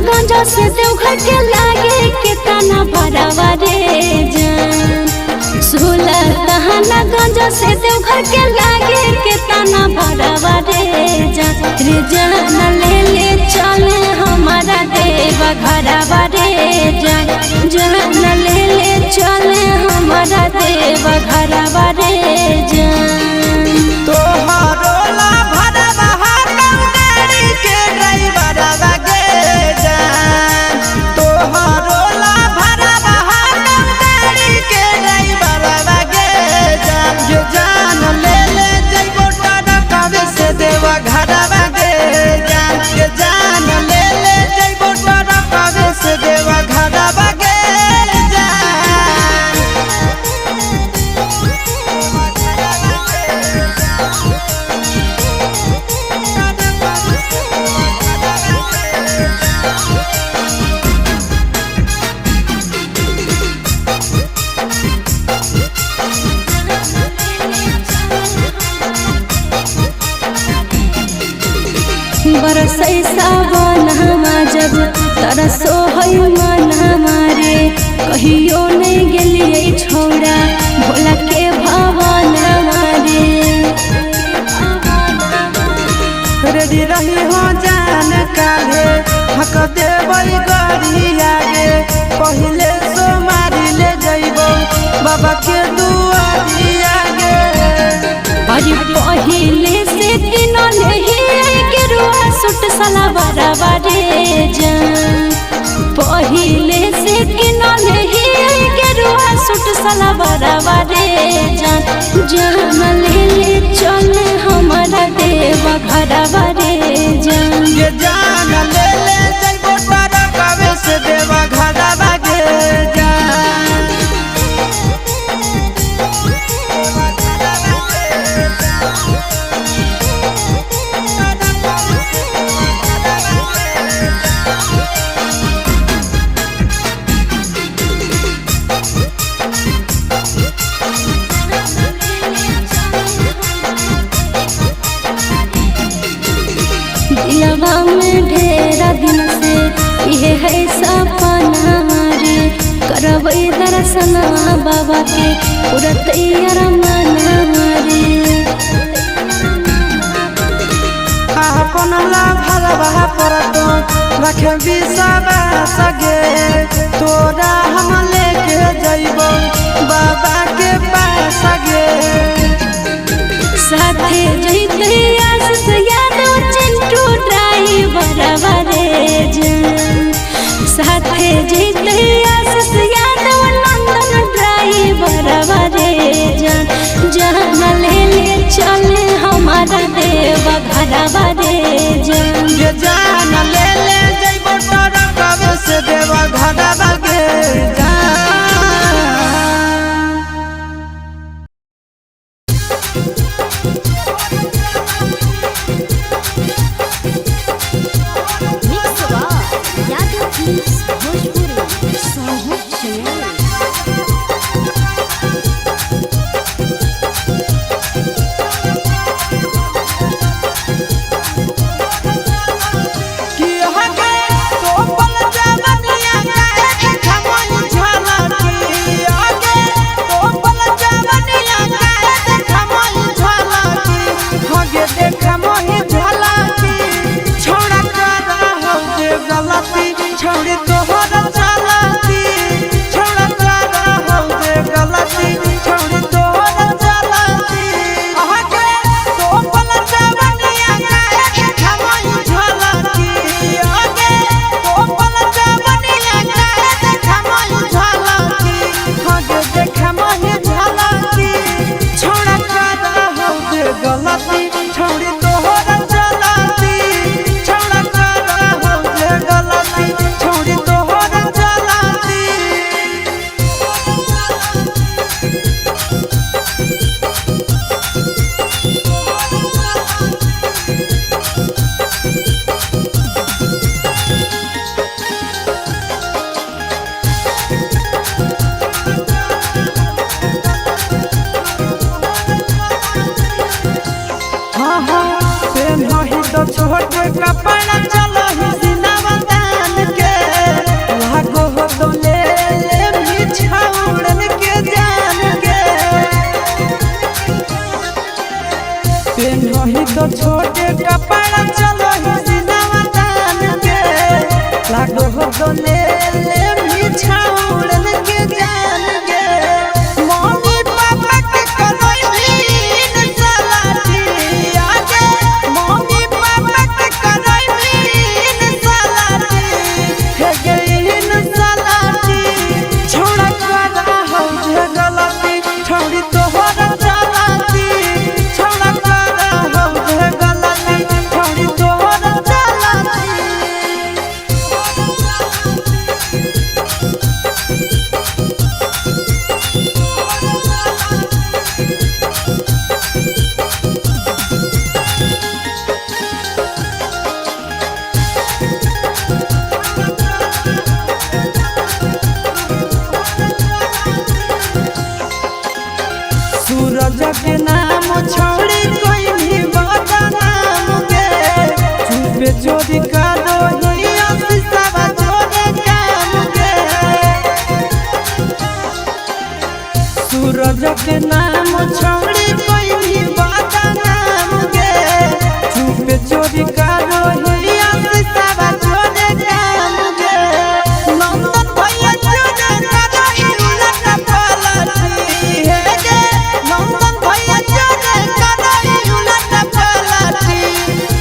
गंजा से देवघर के लागे के तना भरावा रे जान। 16 तहना गंजा से देवघर के लागे के तना भरावा रे जान। रे जान ले चले हमारा देवा घरावा रे जान। जान ले चले हमारा देवा घरावा रे जान। तोहरो ला भरावा गाड़ी के ड्राइवर आगे जान। तोहरो ला भरावा गाड़ी के ड्राइवर आगे जान। ये जान ले जइबो टरकावे से देवा घरवा गे जान। ये जान ले जइबो टरकावे से देवा घरवा गे बरसै सावन हमा जब तरसो है मन हमारे। कहियो नहीं गेलिए छोड़ा भोला के भवन हमारे। रेडी रही हो जान काले हक देवई गड़ी आगे। पहले सो मारी ले जइबो बाबा के दुआरी आगे। अरे पहले से दिन नहीं गेरुआ सूट सलवारवा रे जान। पहले से दिन नहीं गेरुआ सूट सलवारवा रे जान। जान ले चले हमारा देवा घरवा रे जान। ये जान ले जइबो टरकावे से देवा घरवा गे जान। दिलवा में ढेरा दिन से ये है सपना रे। करबै दर्शन बाबा के पूरा तैयार मना रे। अपन ला भलवा परतो रखे बिसाबा सगे। तोरा हम लेके जइबो बाबा के पास गे। साथे जइते आशीष यादव चिंटू ड्राइवर रे जान। साथे जइते आशीष यादव नंदन ड्राइवर रे जान। जान ले चले हमारा देवा घरवा रे जान। ये जान ले जइबो टरकावे से देवा घरवा गे जान। छोटे कपड़ा चलो ही सिनावा तान के लागो हो तो ले बिछाउड़न के जान के पेनही तो छोटे कपड़ा चलो ही सिनावा तान के लागो हो तो ले बिछाउड़न के जान के मम्मी पापा के करई भीन सलाटी आगे मम्मी पापा के करई भीन सलाटी हे गईन सलाटी छोड़ा करा हो जे गलती छोड़ी तोहर चलाती छोड़ा करा हो जे गलती छोड़ी तोहर चलाती सूरज के नाम छोड़ी कोई भी बदनाम गे चुपे चोरी का दोही अफिसवा जोड़े काम गे सूरज के नाम छोड़ी कोई भी बदनाम गे चुपे चोरी का दोही अफिसवा जोड़े काम गे नंदन भैया जोड़े करई उलट पलटी हे गे नंदन भैया जोड़े करई उलट पलटी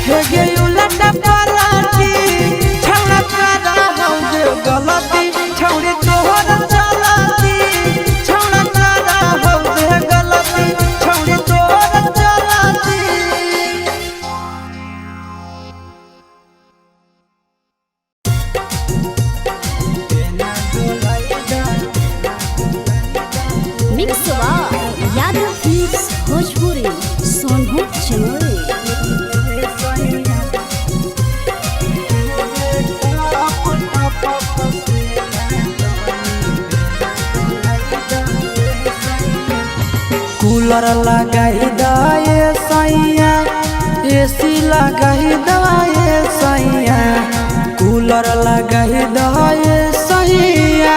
हे गे उलट पलटी छौड़ा करा हो जे गलती छौड़ी तोहर चलती छौड़ा करा हो जे गलती छौड़ी तोहर चलती मिक्सवा यादव फिल्म्स भोजपुरी सोनू चमोली कूलर लगाई दाए सैया एसी लगाई दाए सैया कूलर लगाई दाए सैया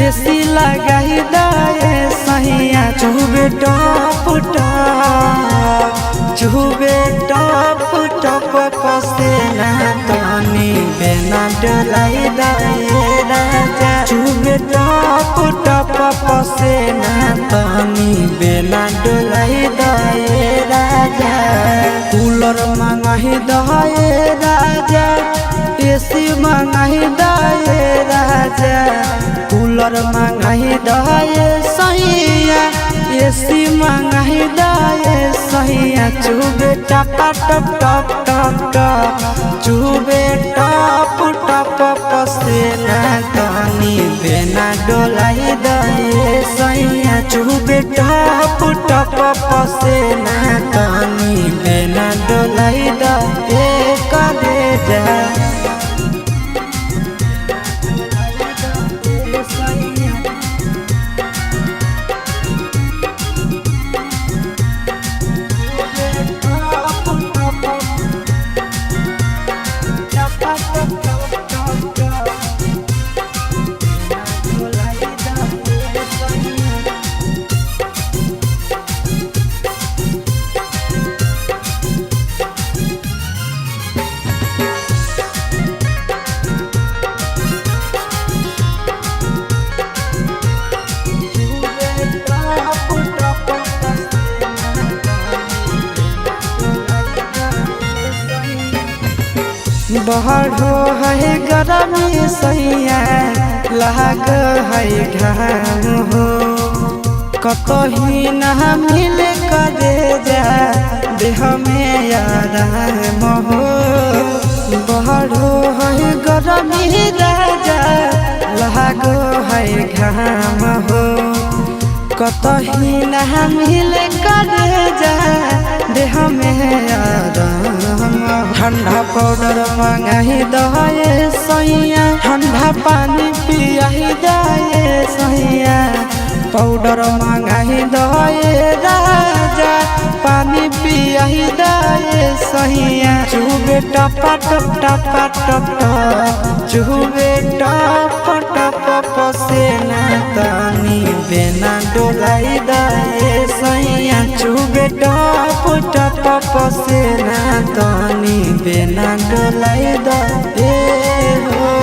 एसी लगाई दाए सैया चुबे टप टप पसेना तनी बेना डोलाई दाए राजा चुबे टप पसेना तनी बेना डोलाई दाए राजा कूलर मंगाही दाए राजा एसी मंगाही दाए राजा कूलर मंगाही दाए सैया एसी मंगाही दाए सैया चुबे टप चुबे टप पसेना तनी बेना डोलाई दाए सैया चुबे टप पसेना तनी बेना डोलाई दाए करे जा बढ़ो है गरमी सैया लाग है घाम हो कतही न मिल करे जा देह में आराम हो बढ़ो है गरमी राजा लाग है घाम हो कतही न मिल करे जा देह में आराम ठंडा पाउडर मंगाही दे सैया ठंडा पानी पियाही दे सैया पाउडर मंगाही दे राजा पानी पियाही दे सहिया चुबे टपा टप टपा टप चुबे टप टप पसेना तनी बेना डोलाई दे सहिया चुबे टप टप पसेना तनी बेना डोलाई दे हो।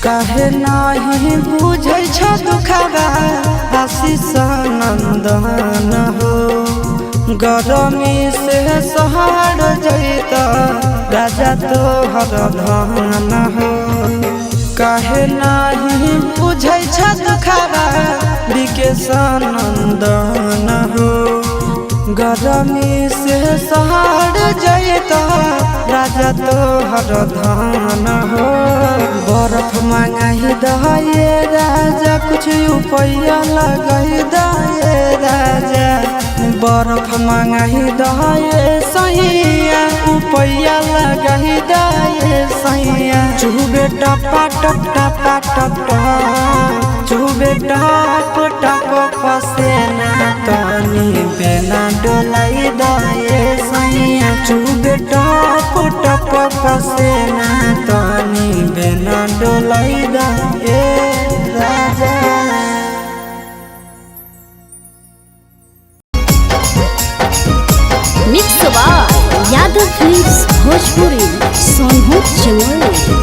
काहे नहीं बुझै छ दुखबा आशीष नंदन हो गरमी से सहर जैत राजा तोहर धन हो। काहे नहीं बुझै छ दुखबा विकेश नंदन हो गरमी से सहर जैत राजा तोहर धन हो। बर्फ मांगाही दहे राजा कुछ रुपया लगाई दे राजा बर्फ मांगाही दहे सैया रुपया लगाई दे सैया चुबे टपा टप टपा टप चुबे टप टप पसेना तनी बेना डोलाई दे सैया चुबे टप टप पसेना तनी बेना डोलाई दे राजा। Mix by Yadav films Bhojpuri Sonu Chamoli.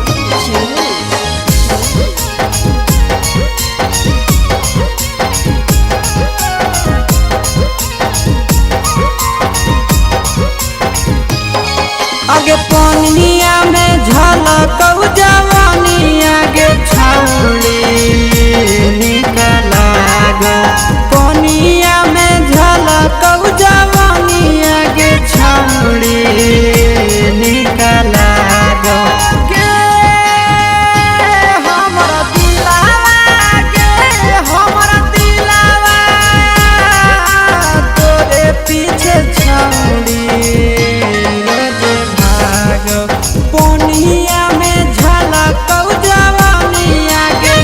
आगे पनिया में झलकौ जवानी आगे छौड़ी निकला गो पनिया में झलकौ जवानी आगे छौड़ी निकला गो के हमरा दिलावा तोरे पीछे छौड़ी पनिया में झलकौ जवानी आगे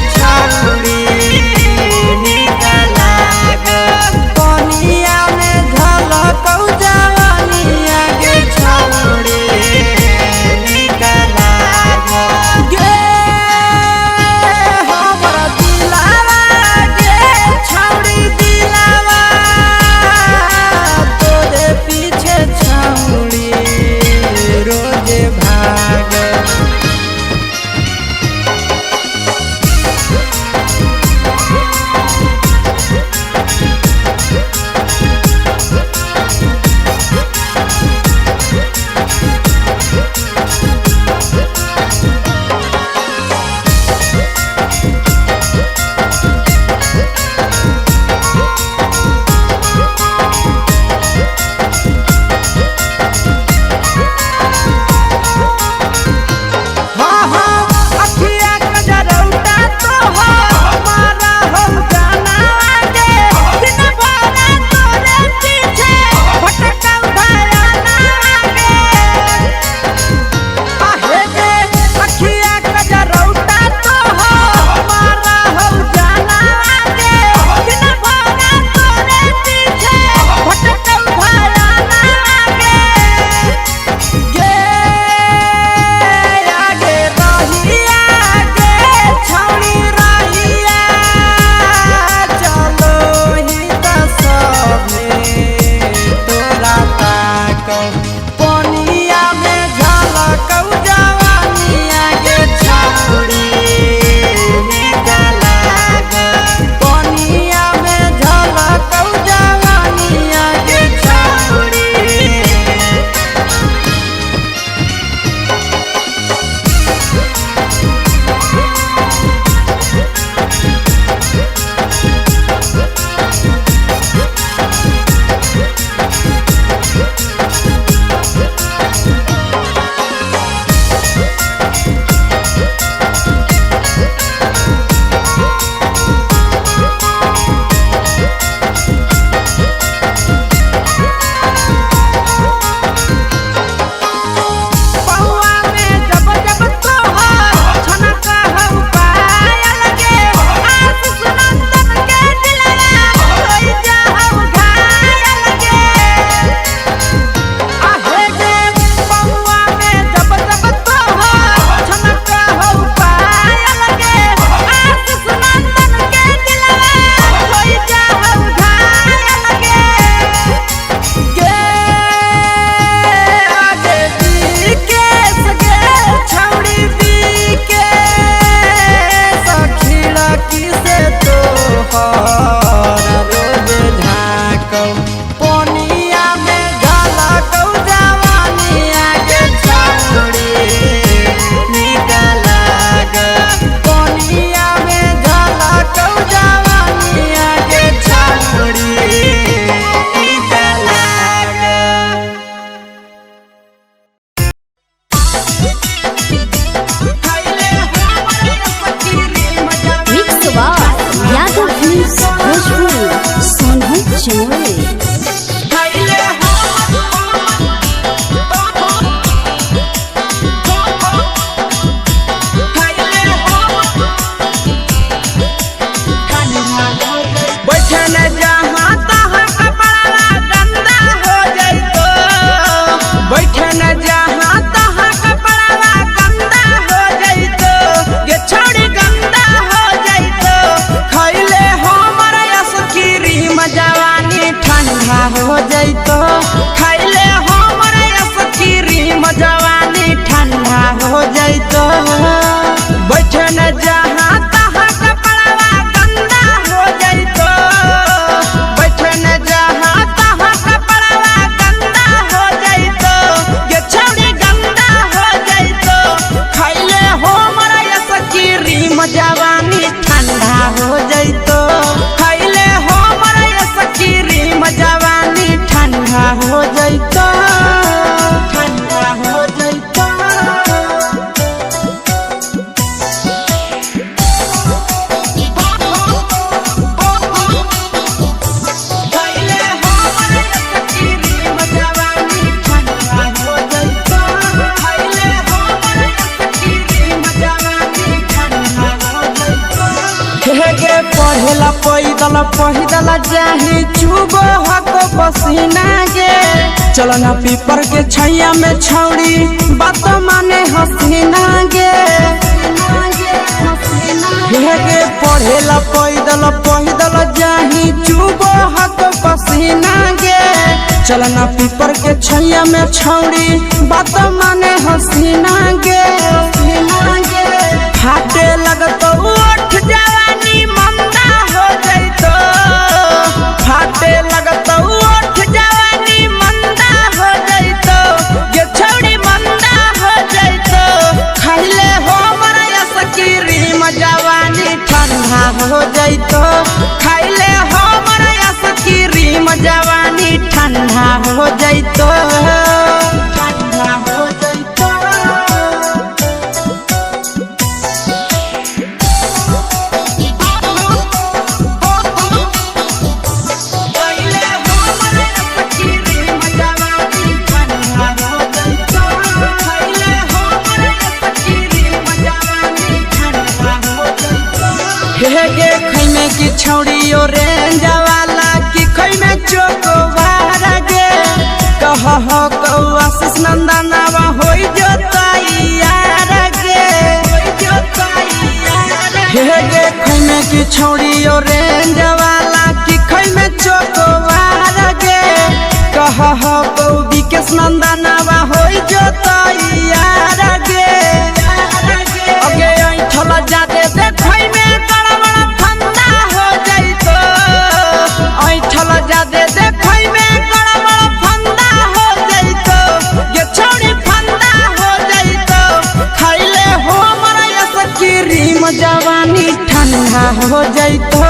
पैदल पैदल जाही चुबो हको पसीना गे चलो ना पीपर के छैया में छौड़ी बात माने हसीना गे गे पढ़ेला पैदल पैदल जाही चुबो हको पसीना गे चलो ना पीपर के छैया में छौड़ी बात माने हसीना गे फाटे लगतो उठ जवानी मंदा हो जैतो फाटे लगतो उठ जवानी मंदा हो जैतो ये छौड़ी मंदा हो जैतो खैले हो मरया सकीरी जवानी ठंडा हो जैतो खैले हो मरया सकीरी जवानी ठंडा हो जैतो ठंडा हो जैतो गे खैमे की छौड़ी ओरेंज वाला की खैमे चोकोबार गे कह हो कौआ आशीष नंदनवा होई जोताई यार गे गे खैमे की छौड़ी ओरेंज वाला की खैमे चोकोबार गे कह हो कौ विकेश नंदनवा होई जोताई यार गे अगे ऐठला जादे देखै में जादे देखै में गड़बड़ फंदा हो जैतो ये छौड़ी फंदा हो जैतो खैले हो मरया सकीरी जवानी ठंडा हो जैतो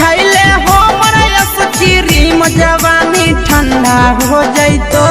खैले हो मरया सकीरी जवानी ठंडा हो जैतो।